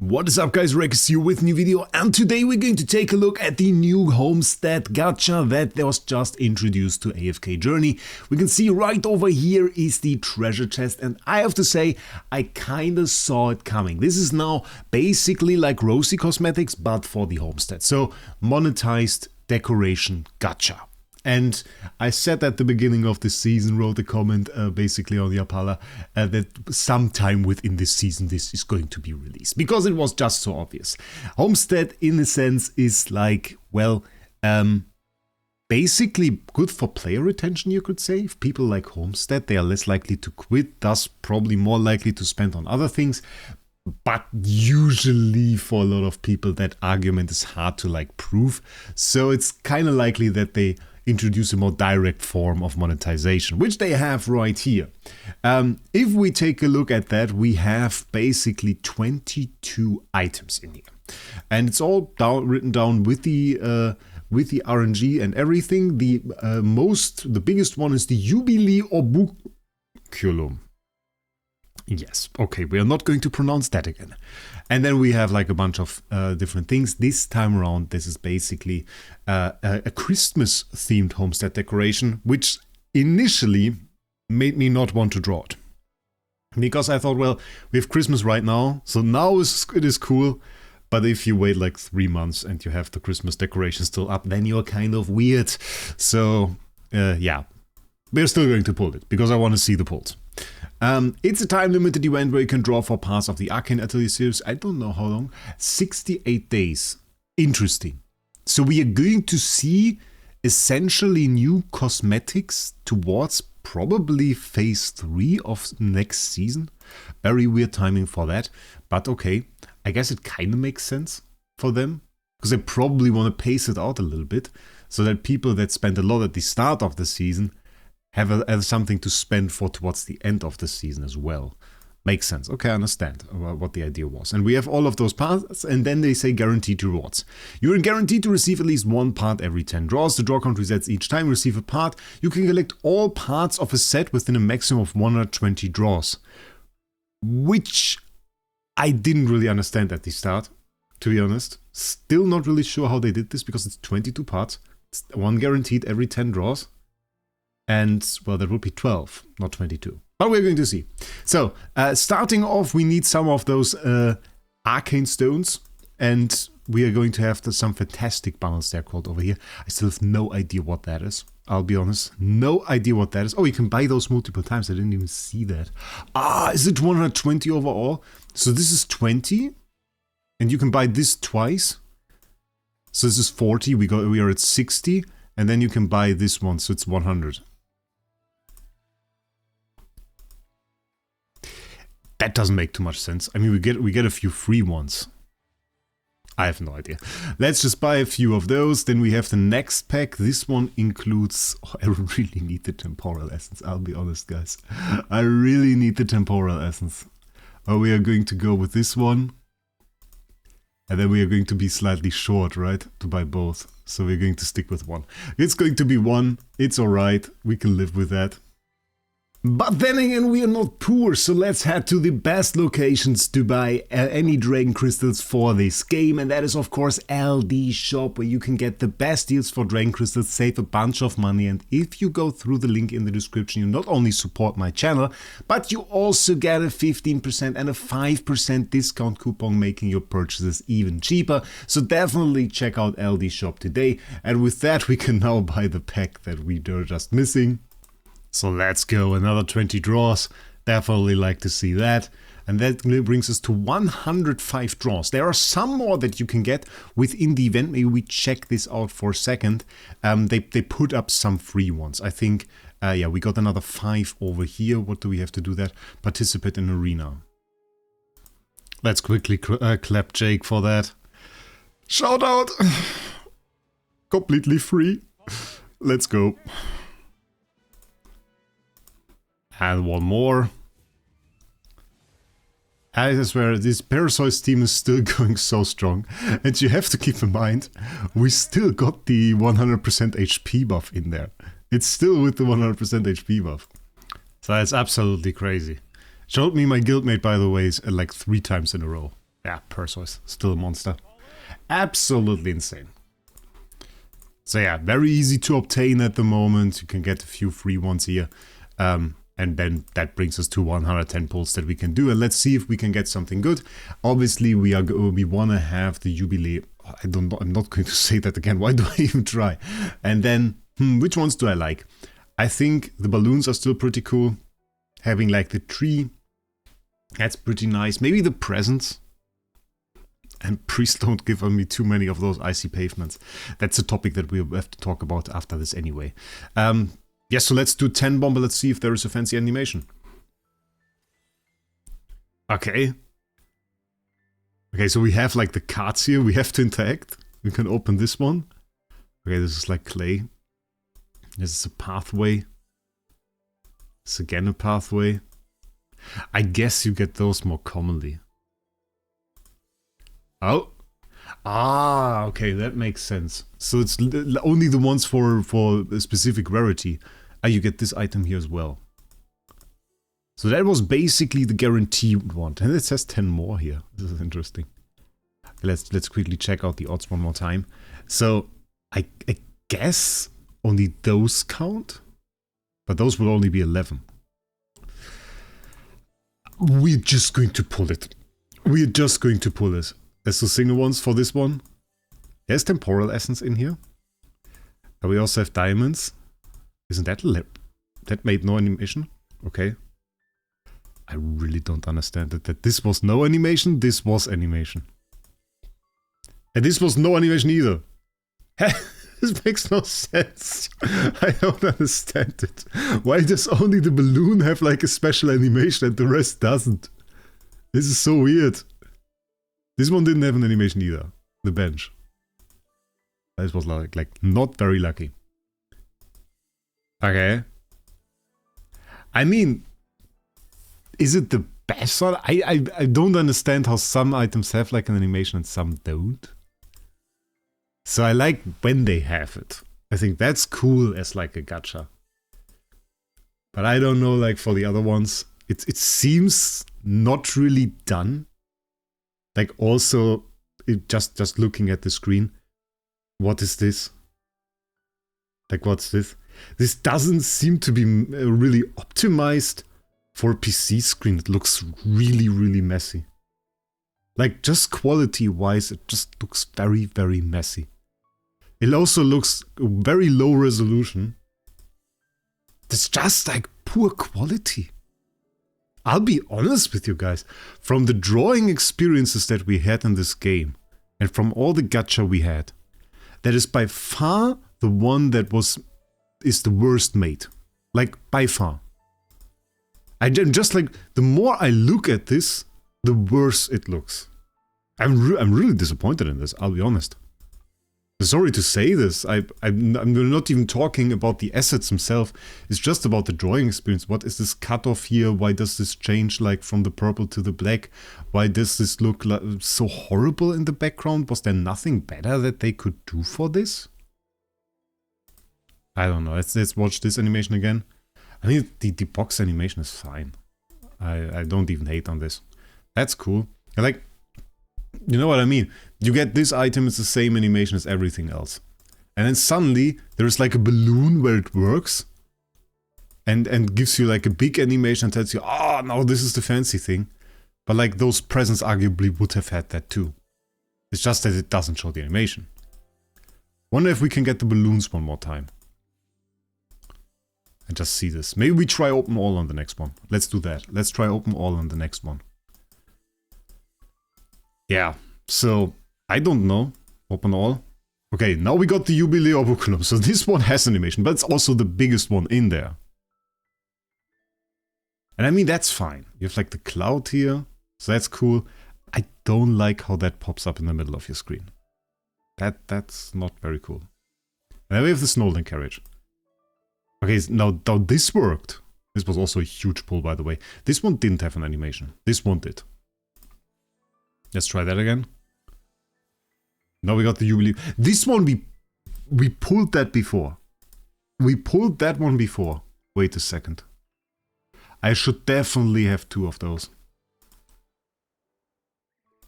What is up guys, Wraec here with a new video, and today we're going to take a look at the new Homestead Gacha that was just introduced to AFK Journey. We can see right over here is the treasure chest, and I have to say I kinda saw it coming. This is now basically like Rosy Cosmetics but for the Homestead. So monetized decoration gacha. And I said at the beginning of this season, wrote a comment basically on the Apala that sometime within this season this is going to be released. Because it was just so obvious. Homestead in a sense is like, well, basically good for player retention, you could say. If people like Homestead, they are less likely to quit, thus probably more likely to spend on other things. But usually for a lot of people that argument is hard to like prove. So it's kind of likely that they introduce a more direct form of monetization, which they have right here. If we take a look at that, we have basically 22 items in here, and it's all written down with the RNG and everything. The biggest one is the Jubilee Obuculum. Yes, okay, we are not going to pronounce that again. And then we have like a bunch of different things. This time around, this is basically a Christmas themed homestead decoration, which initially made me not want to draw it. Because I thought, well, we have Christmas right now, so now it is cool. But if you wait like 3 months and you have the Christmas decoration still up, then you're kind of weird. So yeah, we're still going to pull it because I want to see the pulls. It's a time-limited event where you can draw for parts of the Arcane Atelier series. I don't know how long. 68 days. Interesting. So we are going to see essentially new cosmetics towards probably phase 3 of next season. Very weird timing for that. But okay, I guess it kind of makes sense for them. Because they probably want to pace it out a little bit. So that people that spend a lot at the start of the season have something to spend for towards the end of the season as well. Makes sense. Okay, I understand what the idea was. And we have all of those parts, and then they say guaranteed rewards. You are guaranteed to receive at least one part every 10 draws. The draw count resets each time you receive a part. You can collect all parts of a set within a maximum of 120 draws. Which I didn't really understand at the start, to be honest. Still not really sure how they did this, because it's 22 parts. It's one guaranteed every 10 draws. And, well, that would be 12, not 22. But we're going to see. So, starting off, we need some of those arcane stones. And we are going to have some fantastic bundles there called over here. I still have no idea what that is. I'll be honest. No idea what that is. Oh, you can buy those multiple times. I didn't even see that. Ah, is it 120 overall? So this is 20. And you can buy this twice. So this is 40. We are at 60. And then you can buy this one. So it's 100. That doesn't make too much sense. I mean, we get a few free ones. I have no idea. Let's just buy a few of those. Then we have the next pack. This one includes... Oh, I really need the temporal essence. I'll be honest, guys. I really need the temporal essence. Oh, we are going to go with this one. And then we are going to be slightly short, right? To buy both. So we're going to stick with one. It's going to be one. It's alright. We can live with that. But then again, we are not poor, so let's head to the best locations to buy any dragon crystals for this game, and that is of course LD Shop, where you can get the best deals for dragon crystals, save a bunch of money, and if you go through the link in the description, you not only support my channel, but you also get a 15% and a 5% discount coupon, making your purchases even cheaper. So definitely check out LD Shop today, and with that we can now buy the pack that we were just missing. So let's go, another 20 draws, definitely like to see that. And that brings us to 105 draws. There are some more that you can get within the event. Maybe we check this out for a second. They put up some free ones. I think, yeah, we got another 5 over here. What do we have to do that? Participate in arena. Let's quickly clap Jake for that. Shout out! Completely free. Let's go. And one more. I swear, this Parasoids team is still going so strong. And you have to keep in mind, we still got the 100% HP buff in there. It's still with the 100% HP buff. So that's absolutely crazy. Showed me my guildmate, by the way, like 3 times in a row. Yeah, Perseus, still a monster. Absolutely insane. So yeah, very easy to obtain at the moment. You can get a few free ones here. And then that brings us to 110 pulls that we can do. And let's see if we can get something good. Obviously, we want to have the Jubilee. I don't know. I'm not going to say that again. Why do I even try? And then, which ones do I like? I think the balloons are still pretty cool. Having like the tree, that's pretty nice. Maybe the presents. And please don't give me too many of those icy pavements. That's a topic that we'll have to talk about after this anyway. Yes, so let's do 10 bomber. Let's see if there is a fancy animation. Okay. Okay, so we have like the cards here. We have to interact. We can open this one. Okay, this is like clay. This is a pathway. It's again a pathway. I guess you get those more commonly. Oh. Ah, okay, that makes sense. So it's only the ones for a specific rarity. Ah, you get this item here as well. So that was basically the guaranteed one. And it says 10 more here. This is interesting. Let's quickly check out the odds one more time. So I guess only those count. But those will only be 11. We're just going to pull it. We're just going to pull it. There's the single ones for this one. There's temporal essence in here. And we also have diamonds. Isn't that that made no animation? Okay. I really don't understand it. That this was no animation, this was animation. And this was no animation either. This makes no sense. I don't understand it. Why does only the balloon have like a special animation and the rest doesn't? This is so weird. This one didn't have an animation either. The bench. This was like not very lucky. Okay. I mean, is it the best one? I don't understand how some items have like an animation and some don't. So I like when they have it. I think that's cool as like a gacha. But I don't know, like for the other ones, it seems not really done. Like also, just looking at the screen, what is this? Like what's this? This doesn't seem to be really optimized for a PC screen. It looks really, really messy. Like just quality-wise, it just looks very, very messy. It also looks very low resolution. It's just like poor quality. I'll be honest with you guys, from the drawing experiences that we had in this game, and from all the gacha we had, that is by far the one that is the worst made. Like, by far. I'm just like, the more I look at this, the worse it looks. I'm really disappointed in this, I'll be honest. Sorry to say this, I'm not even talking about the assets themselves, it's just about the drawing experience. What is this cutoff here? Why does this change like from the purple to the black? Why does this look like so horrible in the background? Was there nothing better that they could do for this? I don't know, let's watch this animation again. I mean, the box animation is fine. I don't even hate on this. That's cool. I like, you know what I mean? You get this item, it's the same animation as everything else. And then suddenly, there's like a balloon where it works. And gives you like a big animation and tells you, oh, no, this is the fancy thing. But like those presents arguably would have had that too. It's just that it doesn't show the animation. Wonder if we can get the balloons one more time. And just see this. Maybe we try open all on the next one. Let's do that. Let's try open all on the next one. Yeah, so I don't know. Open all. Okay, now we got the Jubilee Obuculum. So this one has animation, but it's also the biggest one in there. And I mean, that's fine. You have like the cloud here. So that's cool. I don't like how that pops up in the middle of your screen. That's not very cool. And then we have the SNOWMAN carriage. Okay, now this worked. This was also a huge pull, by the way. This one didn't have an animation. This one did. Let's try that again. Now we got the Jubilee. This one we pulled that before. We pulled that one before. Wait a second. I should definitely have two of those.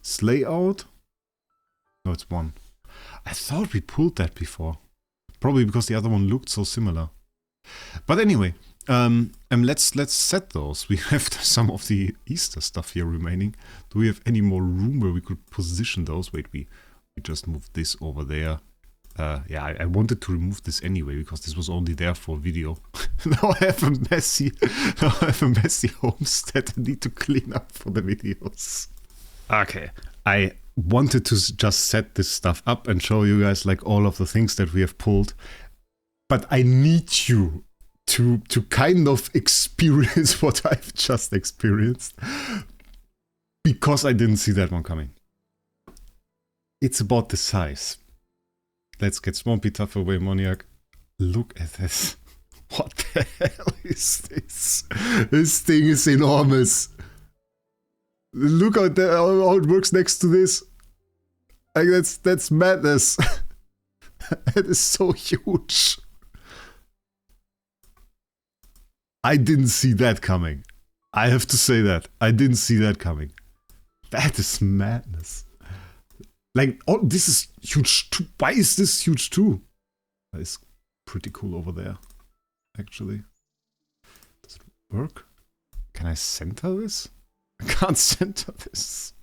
Slay out. No, it's 1. I thought we pulled that before. Probably because the other one looked so similar. But anyway, let's set those. We have some of the Easter stuff here remaining. Do we have any more room where we could position those? Wait, we just moved this over there. Yeah, I wanted to remove this anyway because this was only there for video. now I have a messy homestead I need to clean up for the videos. Okay, I wanted to just set this stuff up and show you guys like all of the things that we have pulled, but I need you to kind of experience what I've just experienced because I didn't see that one coming. It's about the size. Let's get Swampy Tough away, Moniac. Look at this. What the hell is this? This thing is enormous. Look how it works next to this. Like that's madness. That is so huge. I didn't see that coming. I have to say that. I didn't see that coming. That is madness. Like, oh, this is huge too. Why is this huge too? That is pretty cool over there, actually. Does it work? Can I center this? I can't center this.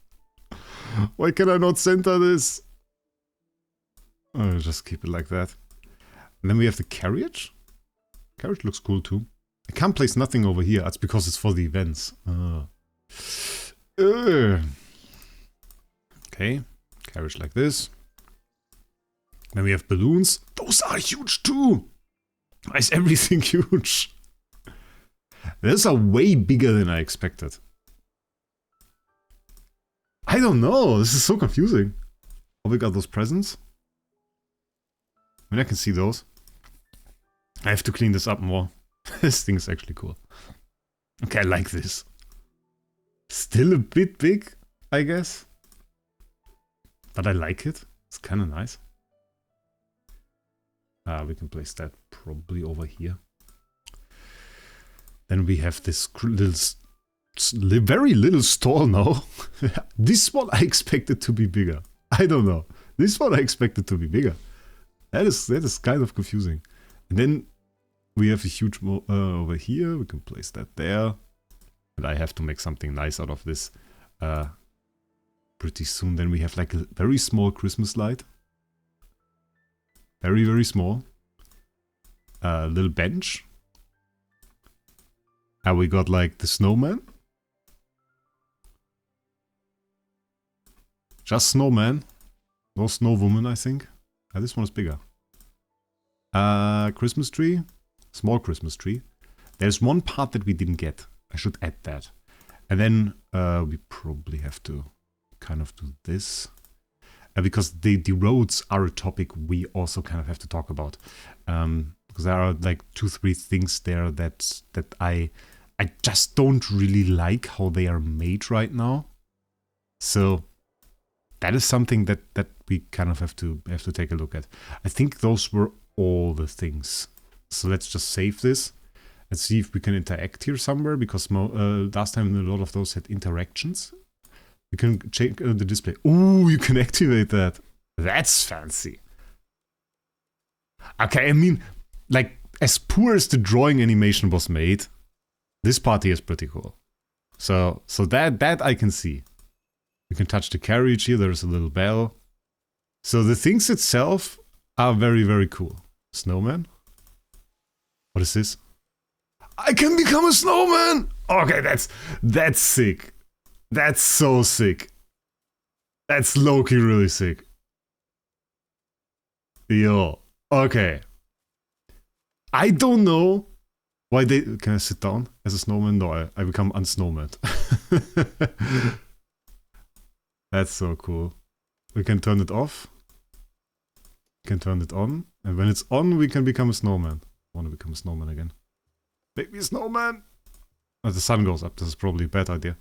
Why can I not center this? Oh, just keep it like that. And then we have the carriage. Carriage looks cool too. I can't place nothing over here. That's because it's for the events. Okay. Carriage like this. Then we have balloons. Those are huge too. Why is everything huge? Those are way bigger than I expected. I don't know. This is so confusing. Oh, we got those presents. I mean, I can see those. I have to clean this up more. This thing is actually cool. Okay, I like this. Still a bit big, I guess. But I like it. It's kind of nice. We can place that probably over here. Then we have this very little stall now. This one I expected to be bigger. I don't know. This one I expected to be bigger. That is kind of confusing. And then we have a huge over here. We can place that there. But I have to make something nice out of this. Pretty soon. Then we have like a very small Christmas light. Very, very small. Little bench. And we got like the snowman. Just snowman. No snow woman, I think. This one is bigger. Christmas tree. Small Christmas tree. There's one part that we didn't get. I should add that. And then we probably have to kind of do this. Because the roads are a topic we also kind of have to talk about. Because there are like 2-3 things there that I just don't really like how they are made right now. So that is something that we kind of have to take a look at. I think those were all the things. So let's just save this and see if we can interact here somewhere, because last time a lot of those had interactions. We can check the display. Ooh, you can activate that. That's fancy. Okay, I mean, like, as poor as the drawing animation was made, this party is pretty cool. So that I can see. You can touch the carriage here. There's a little bell. So the things itself are very, very cool. Snowman? What is this? I can become a snowman! Okay, that's sick. That's so sick. That's low-key really sick. Yo, okay. I don't know why they... Can I sit down as a snowman? No, I become unsnowman. That's so cool. We can turn it off. We can turn it on. And when it's on, we can become a snowman. I want to become a snowman again. Make me a snowman! Oh, the sun goes up. This is probably a bad idea.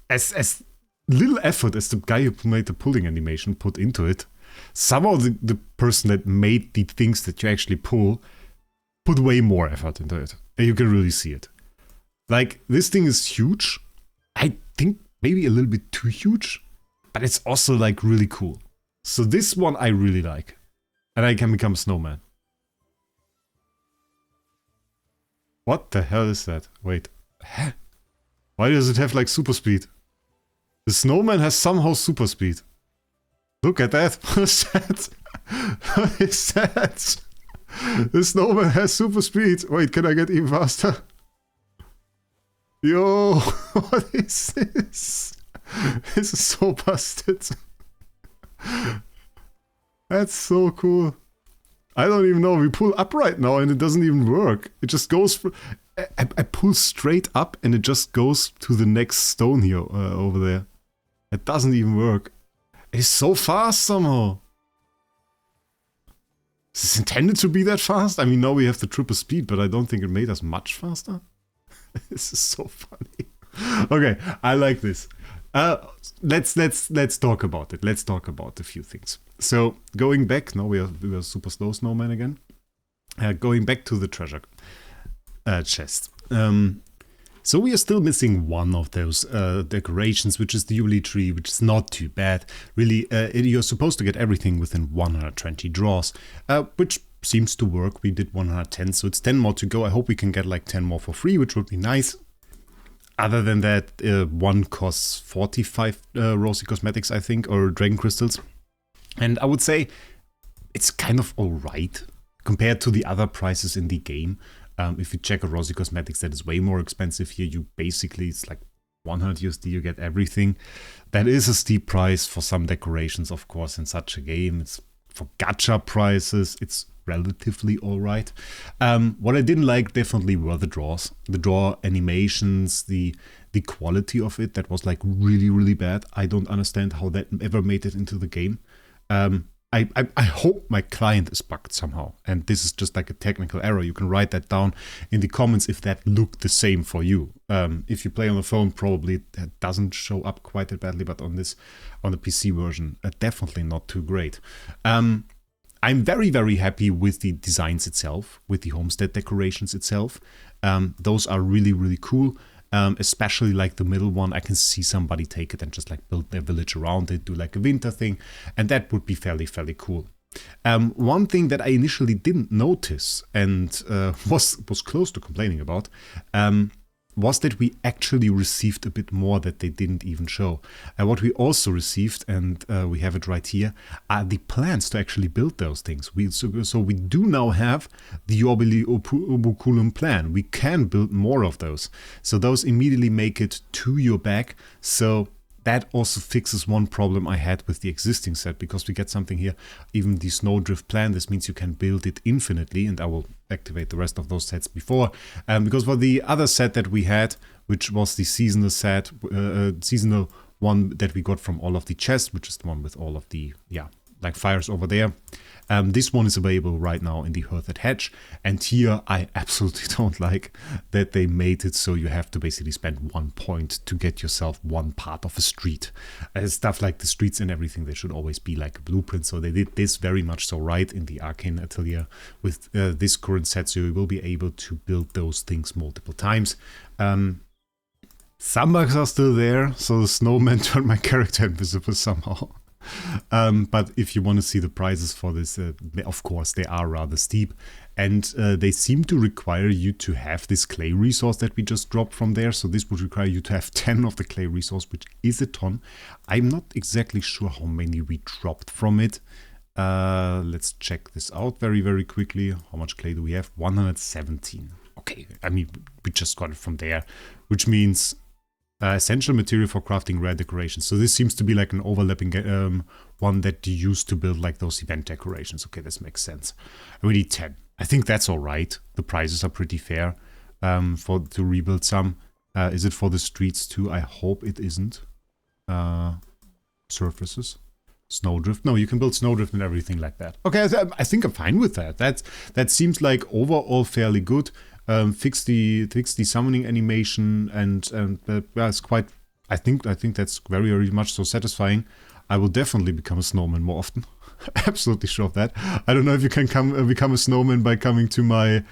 As little effort as the guy who made the pulling animation put into it, somehow the person that made the things that you actually pull put way more effort into it. And you can really see it. Like, this thing is huge. I think maybe a little bit too huge, but it's also like really cool. So this one I really like. And I can become a snowman. What the hell is that? Wait. Huh? Why does it have like super speed? The snowman has somehow super speed. Look at that. What is that? What is that? The snowman has super speed. Wait, can I get even faster? Yo, what is this? This is so busted. That's so cool. I don't even know. We pull up right now and it doesn't even work. It just goes... I pull straight up and it just goes to the next stone here, over there. It doesn't even work. It's so fast somehow. Is this intended to be that fast? I mean, now we have the triple speed, but I don't think it made us much faster. This is so funny. Okay, I like this. Let's talk about it. Let's talk about a few things. So going back, now we are super slow snowman again. Going back to the treasure chest. So we are still missing one of those decorations, which is the Yuli tree, which is not too bad. Really, you're supposed to get everything within 120 draws, which seems to work. We did 110, so it's 10 more to go. I hope we can get like 10 more for free, which would be nice. Other than that, one costs 45 rosy cosmetics, I think, or dragon crystals. And I would say it's kind of alright compared to the other prices in the game. If you check a rosy cosmetics, that is way more expensive here. You basically, it's like 100 USD, you get everything. That is a steep price for some decorations, of course, in such a game. It's for gacha prices, it's relatively alright. What I didn't like definitely were the draws. The draw animations, the quality of it, that was like really, really bad. I don't understand how that ever made it into the game. I hope my client is bugged somehow, and this is just like a technical error. You can write that down in the comments if that looked the same for you. If you play on the phone, probably that doesn't show up quite that badly, but on the PC version, definitely not too great. I'm very, very happy with the designs itself, with the homestead decorations itself. Those are really, really cool. Especially like the middle one, I can see somebody take it and just like build their village around it, do like a winter thing, and that would be fairly cool. One thing that I initially didn't notice and was close to complaining about was that we actually received a bit more that they didn't even show. What we also received, and we have it right here, are the plans to actually build those things. So we do now have the Orbili Obuculum plan. We can build more of those. So those immediately make it to your back. So that also fixes one problem I had with the existing set, because we get something here, even the Snowdrift plan. This means you can build it infinitely, and I will activate the rest of those sets before. Because for the other set that we had, which was the seasonal set, seasonal one that we got from all of the chests, which is the one with all of the, like fires over there. This one is available right now in the Hearthed Hedge, and here I absolutely don't like that they made it so you have to basically spend 1 point to get yourself one part of a street. Stuff like the streets and everything, they should always be like a blueprint, so they did this very much so right in the Arcane Atelier with this current set, so you will be able to build those things multiple times. Some bugs are still there, so the snowman turned my character invisible somehow. But if you want to see the prices for this, of course, they are rather steep, and they seem to require you to have this clay resource that we just dropped from there. So this would require you to have 10 of the clay resource, which is a ton. I'm not exactly sure how many we dropped from it. Let's check this out very, very quickly. How much clay do we have? 117. Okay, I mean, we just got it from there, which means essential material for crafting rare decorations. So this seems to be like an overlapping one that you use to build like those event decorations. Okay, this makes sense. We need 10. I think that's all right. The prices are pretty fair to rebuild some. Is it for the streets too? I hope it isn't. Surfaces. Snowdrift. No, you can build Snowdrift and everything like that. Okay, I think I'm fine with that. That seems like overall fairly good. Fix the summoning animation, and it's quite. I think that's very, very much so satisfying. I will definitely become a snowman more often. Absolutely sure of that. I don't know if you can become a snowman by coming to my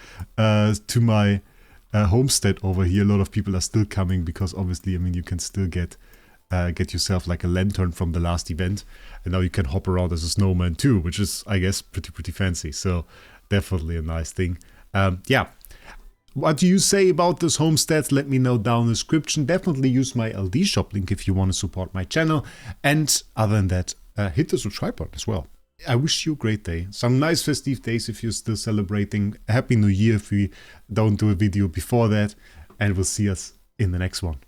homestead over here. A lot of people are still coming because obviously, I mean, you can still get get yourself like a lantern from the last event, and now you can hop around as a snowman too, which is, I guess, pretty fancy. So definitely a nice thing. Yeah. What do you say about this homestead? Let me know down in the description. Definitely use my LD shop link if you want to support my channel. And other than that, hit the subscribe button as well. I wish you a great day. Some nice festive days if you're still celebrating. Happy New Year if we don't do a video before that. And we'll see us in the next one.